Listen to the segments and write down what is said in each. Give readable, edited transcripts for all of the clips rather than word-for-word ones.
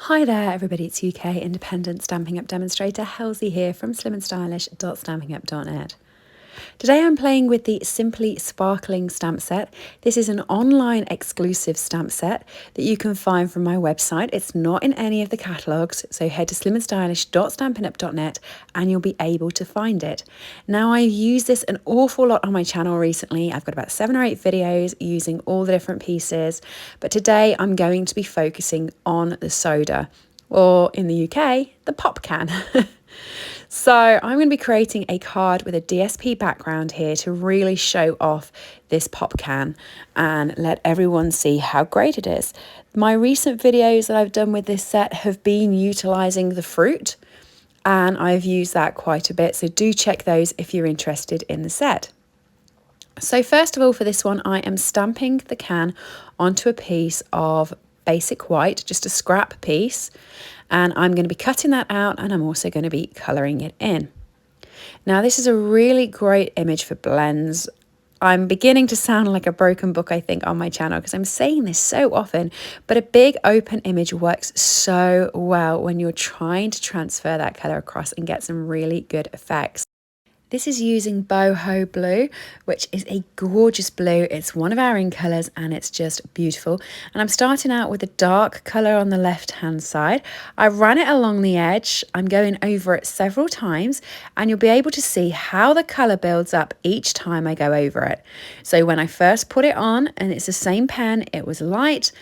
Hi there everybody, it's UK independent Stampin' Up demonstrator Halsey here from slimandstylish.stampinup.net. Today I'm playing with the Simply Sparkling stamp set. This is an online exclusive stamp set that you can find from my website. It's not in any of the catalogues, so head to slimandstylish.stampinup.net and you'll be able to find it. Now, I've used this an awful lot on my channel recently. I've got about 7 or 8 videos using all the different pieces, but today I'm going to be focusing on the soda, or in the UK, the pop can. So I'm going to be creating a card with a DSP background here to really show off this pop can and let everyone see how great it is. My recent videos that I've done with this set have been utilising the fruit, and I've used that quite a bit, so do check those if you're interested in the set. So first of all, for this one, I am stamping the can onto a piece of basic white, just a scrap piece, and I'm going to be cutting that out, and I'm also going to be colouring it in. Now, this is a really great image for blends. I'm beginning to sound like a broken book, I think, on my channel because I'm saying this so often, but a big open image works so well when you're trying to transfer that colour across and get some really good effects. This is using Boho Blue, which is a gorgeous blue. It's one of our in colours and it's just beautiful. And I'm starting out with a dark colour on the left-hand side. I ran it along the edge. I'm going over it several times and you'll be able to see how the colour builds up each time I go over it. So when I first put it on, and it's the same pen, it was light,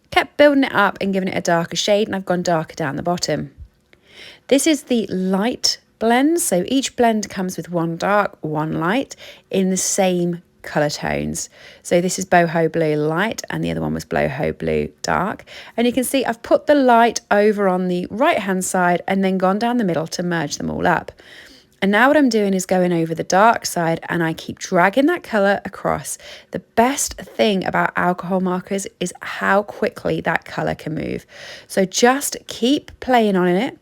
kept building it up and giving it a darker shade, and I've gone darker down the bottom. This is the light blend, so each blend comes with one dark, one light in the same colour tones. So this is Boho Blue Light and the other one was Boho Blue Dark. And you can see I've put the light over on the right hand side and then gone down the middle to merge them all up. And now what I'm doing is going over the dark side and I keep dragging that colour across. The best thing about alcohol markers is how quickly that colour can move. So just keep playing on it.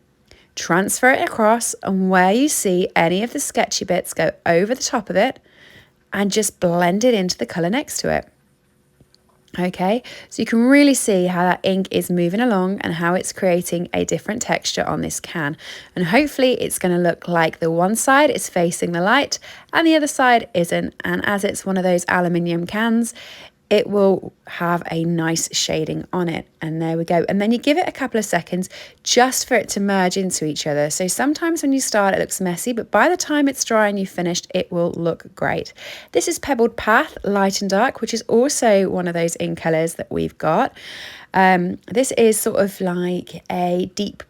Transfer it across, and where you see any of the sketchy bits, go over the top of it and just blend it into the colour next to it. Okay, so you can really see how that ink is moving along and how it's creating a different texture on this can. And hopefully it's going to look like the one side is facing the light and the other side isn't. And as it's one of those aluminium cans, it will have a nice shading on it. And there we go. And then you give it a couple of seconds just for it to merge into each other. So sometimes when you start, it looks messy, but by the time it's dry and you've finished, it will look great. This is Pebbled Path, Light and Dark, which is also one of those in colours that we've got. This is sort of like a deep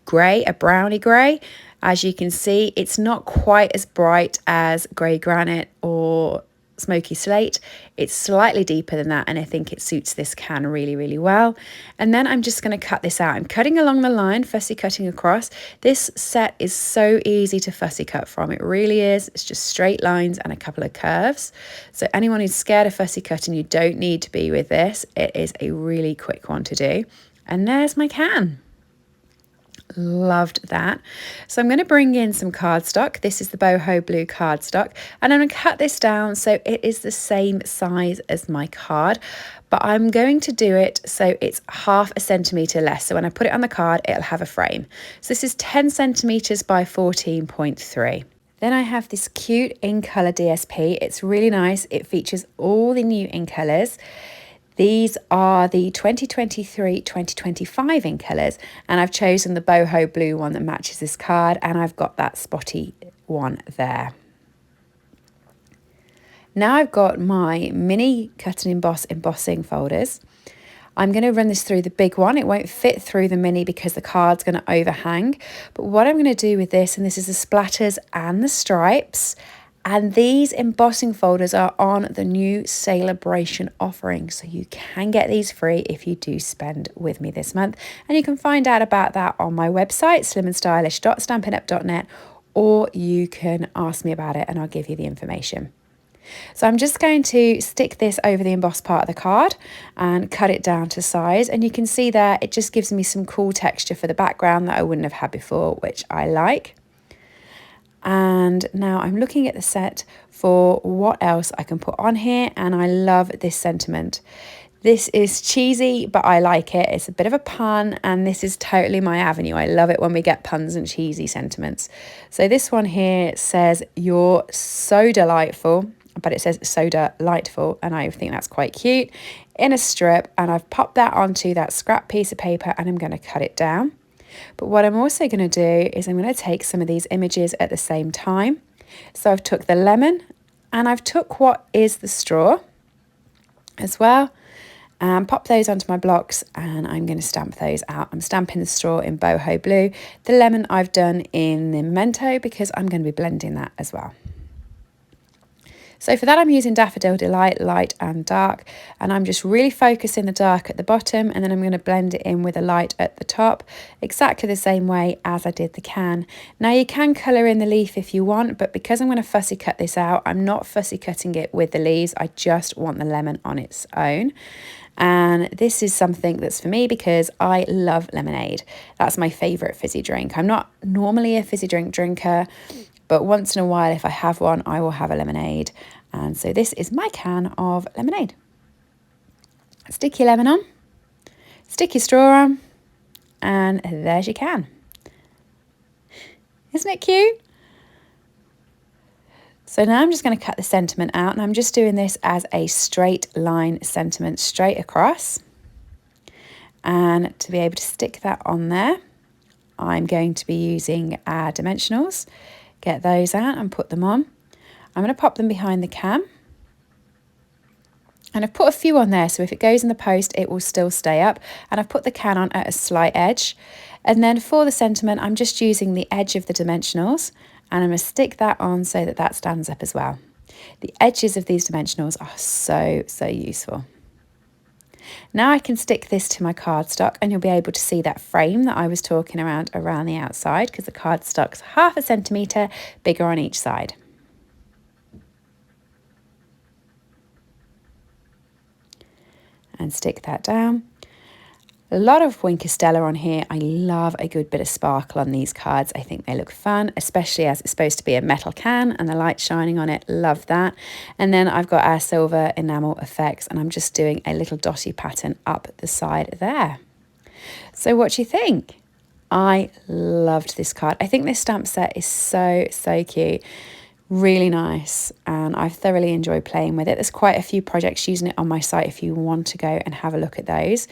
grey, a browny grey. As you can see, it's not quite as bright as Grey Granite or Smoky Slate. It's slightly deeper than that, and I think it suits this can really, really well. And then I'm just going to cut this out. I'm cutting along the line, fussy cutting across. This set is so easy to fussy cut from. It really is. It's just straight lines and a couple of curves. So anyone who's scared of fussy cutting, you don't need to be with this. It is a really quick one to do. And there's my can. Loved that. So I'm going to bring in some cardstock. This is the Boho Blue cardstock, and I'm going to cut this down so it is the same size as my card, but I'm going to do it so it's 1/2 centimetre less. So when I put it on the card, it'll have a frame. So this is 10 centimetres by 14.3. Then I have this cute in colour DSP. It's really nice. It features all the new in colours. These are the 2023-2025 in colours, and I've chosen the Boho Blue one that matches this card, and I've got that spotty one there. Now I've got my mini cut and emboss embossing folders. I'm going to run this through the big one. It won't fit through the mini because the card's going to overhang, but what I'm going to do with this, and this is the splatters and the stripes, and these embossing folders are on the new celebration offering, so you can get these free if you do spend with me this month. And you can find out about that on my website, slimandstylish.stampinup.net, or you can ask me about it and I'll give you the information. So I'm just going to stick this over the embossed part of the card and cut it down to size. And you can see there, it just gives me some cool texture for the background that I wouldn't have had before, which I like. And now I'm looking at the set for what else I can put on here, and I love this sentiment. This is cheesy, but I like it. It's a bit of a pun, and this is totally my avenue. I love it when we get puns and cheesy sentiments. So this one here says, "You're so delightful," but it says "so delightful," and I think that's quite cute, in a strip, and I've popped that onto that scrap piece of paper, and I'm going to cut it down. But what I'm also going to do is I'm going to take some of these images at the same time. So I've took the lemon, and I've took what is the straw as well, and pop those onto my blocks, and I'm going to stamp those out. I'm stamping the straw in Boho Blue. The lemon I've done in the Memento because I'm going to be blending that as well. So for that, I'm using Daffodil Delight, light and dark, and I'm just really focusing the dark at the bottom, and then I'm going to blend it in with a light at the top, exactly the same way as I did the can. Now you can colour in the leaf if you want, but because I'm going to fussy cut this out, I'm not fussy cutting it with the leaves. I just want the lemon on its own. And this is something that's for me because I love lemonade. That's my favourite fizzy drink. I'm not normally a fizzy drink drinker, but once in a while, if I have one, I will have a lemonade. And so this is my can of lemonade. Stick your lemon on, stick your straw on, and there's your can. Isn't it cute? So now I'm just going to cut the sentiment out, and I'm just doing this as a straight line sentiment straight across. And to be able to stick that on there, I'm going to be using our dimensionals. Get those out and put them on. I'm going to pop them behind the can. And I've put a few on there, so if it goes in the post, it will still stay up. And I've put the can on at a slight edge. And then for the sentiment, I'm just using the edge of the dimensionals, and I'm going to stick that on so that that stands up as well. The edges of these dimensionals are so useful. Now I can stick this to my cardstock, and you'll be able to see that frame that I was talking around the outside, because the cardstock's 1/2 centimetre bigger on each side. And stick that down. A lot of Wink Stella on here. I love a good bit of sparkle on these cards. I think they look fun, especially as it's supposed to be a metal can and the light shining on it. Love that. And then I've got our silver enamel effects, and I'm just doing a little dotty pattern up the side there. So what do you think? I loved this card. I think this stamp set is so cute. Really nice, and I've thoroughly enjoyed playing with it. There's quite a few projects using it on my site if you want to go and have a look at those.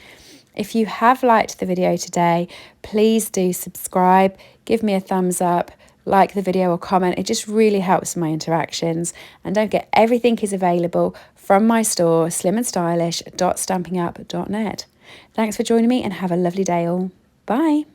If you have liked the video today, please do subscribe, give me a thumbs up, like the video or comment. It just really helps my interactions. And don't forget, everything is available from my store, slimandstylish.stampinup.net. Thanks for joining me, and have a lovely day all. Bye.